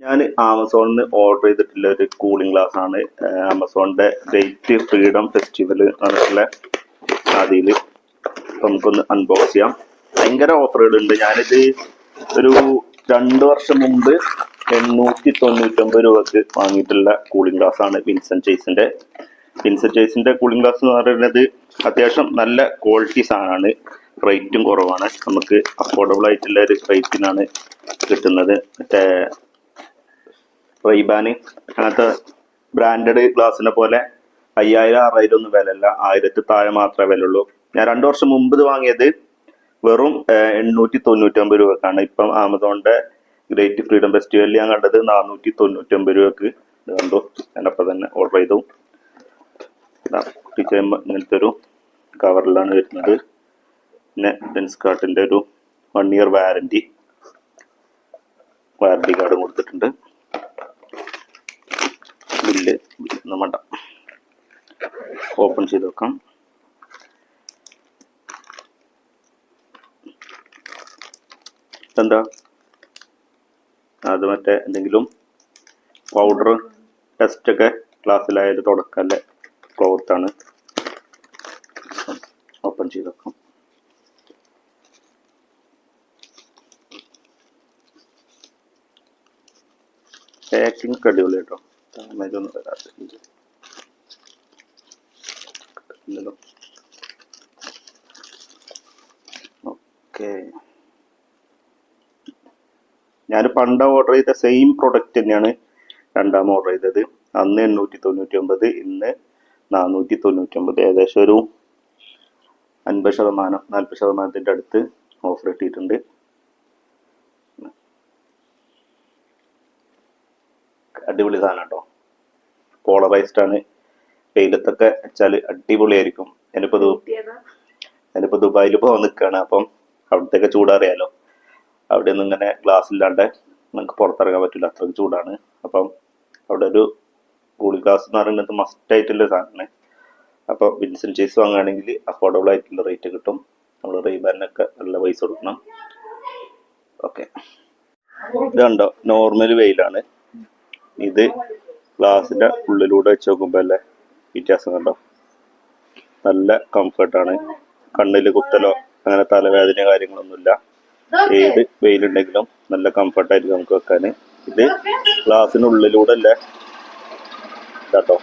ഞാൻ ആമസോണിൽ നിന്ന് ഓർഡർ ചെയ്തിട്ടുള്ള ഒരു കൂളിംഗ് ഗ്ലാസ് ആണ്. ആമസോണിന്റെ ഗ്രേറ്റ് ഫ്രീഡം ഫെസ്റ്റിവൽ എന്നുള്ള അതിൽ നമുക്കൊന്ന് അൺബോക്സ് ചെയ്യാം. ഭയങ്കര ഓഫറുകളുണ്ട്. ഞാനിത് ഒരു 2 വർഷം മുമ്പ് 899 രൂപക്ക് വാങ്ങിയിട്ടുള്ള കൂളിംഗ് ഗ്ലാസ് ആണ് വിൻസെന്റ് ചേസിന്റെ കൂളിംഗ് ഗ്ലാസ് എന്ന് പറയുന്നത് അത്യാവശ്യം നല്ല ക്വാളിറ്റി സാധനമാണ്. റേറ്റും കുറവാണ്. നമുക്ക് അഫോർഡബിൾ ആയിട്ടുള്ള ഒരു റേറ്റിനാണ് കിട്ടുന്നത്. മറ്റേ റൈബാന് അങ്ങനത്തെ ബ്രാൻഡഡ് ഗ്ലാസിനെ പോലെ 5000-6000 ഒന്നും വിലല്ല. 1000 താഴെ മാത്രമേ വിലയുള്ളൂ. ഞാൻ 2 വർഷം മുമ്പ് ഇത് വാങ്ങിയത് വെറും 899 രൂപക്കാണ്. ഇപ്പം ആമസോണിന്റെ ഗ്രേറ്റ് ഫ്രീഡം ഫെസ്റ്റിവലിൽ ഞാൻ കണ്ടത് 499 രൂപക്ക് കണ്ടു. ഞാനപ്പം തന്നെ ഓർഡർ ചെയ്തു. ഇങ്ങനത്തെ ഒരു കവറിലാണ് വരുന്നത്. പിന്നെ ലെൻസ്കാർട്ടിന്റെ ഒരു 1 ഇയർ വാറന്റി കാർഡും കൊടുത്തിട്ടുണ്ട്. ബില്ല് നമ്മണ്ട ഓപ്പൺ ചെയ്ത് വെക്കാം. എന്താ അത് മറ്റേ എന്തെങ്കിലും പൗഡർ ടെസ്റ്റ് ഒക്കെ ക്ലാസ്സിലായത് തുടക്കല്ലേ ക്ലോത്താണ്. ഓപ്പൺ ചെയ്ത് വെക്കാം. പാക്കിംഗ് ഒക്കെ അടിപൊളി കേട്ടോ. ഡാമേജൊന്നും വരാത്തില്ലല്ലോ. ഓക്കെ, ഞാൻ പണ്ട് ഓർഡർ ചെയ്ത സെയിം പ്രൊഡക്റ്റ് തന്നെയാണ് രണ്ടാമത് ഓർഡർ ചെയ്തത്. അന്ന് 899, ഇന്ന് 499. ഏകദേശം ഒരു 50%-40% അടുത്ത് ഓഫർ ഇട്ടിട്ടുണ്ട്. അടിപൊളി സാധനം കേട്ടോ. പോളറൈസ്ഡ് ആണ്. വെയിലത്തൊക്കെ വെച്ചാൽ അടിപൊളിയായിരിക്കും. ഞാനിപ്പോ ദുബായിൽ പോകാൻ നിൽക്കുകയാണ്. അപ്പം അവിടത്തേക്ക് ചൂടറിയാലോ. അവിടെ ഒന്നും ഇങ്ങനെ ഗ്ലാസ് ഇല്ലാണ്ട് നമുക്ക് പുറത്തിറങ്ങാൻ പറ്റില്ല, അത്രയ്ക്ക് ചൂടാണ്. അപ്പം അവിടെ ഒരു കൂളിംഗ് ഗ്ലാസ് എന്ന് പറയുന്നത് മസ്റ്റ് ആയിട്ടുള്ള സാധനമാണ്. അപ്പോൾ വിൻസെന്റ് ചേസ് വാങ്ങുകയാണെങ്കിൽ അഫോർഡബിൾ ആയിട്ടുള്ള റേറ്റ് കിട്ടും. നമ്മൾ റീബാനൊക്കെ നല്ല പൈസ കൊടുക്കണം. ഓക്കെ, ഇത് കണ്ടോ, നോർമൽ വെയിലാണ്. ഇത് ഗ്ലാസിന്റെ ഉള്ളിലൂടെ വെച്ച് നോക്കുമ്പോൾ അല്ലേ വ്യത്യാസം കണ്ടോ. നല്ല കംഫർട്ടാണ്. കണ്ണിൽ കുത്തലോ അങ്ങനെ തലവേദന കാര്യങ്ങളൊന്നുമില്ല. ഏത് വെയിലുണ്ടെങ്കിലും നല്ല കംഫർട്ടായിരിക്കും നമുക്ക് വെക്കാൻ. ഇത് ഗ്ലാസിനുള്ളിലൂടെ അല്ലേ കേട്ടോ.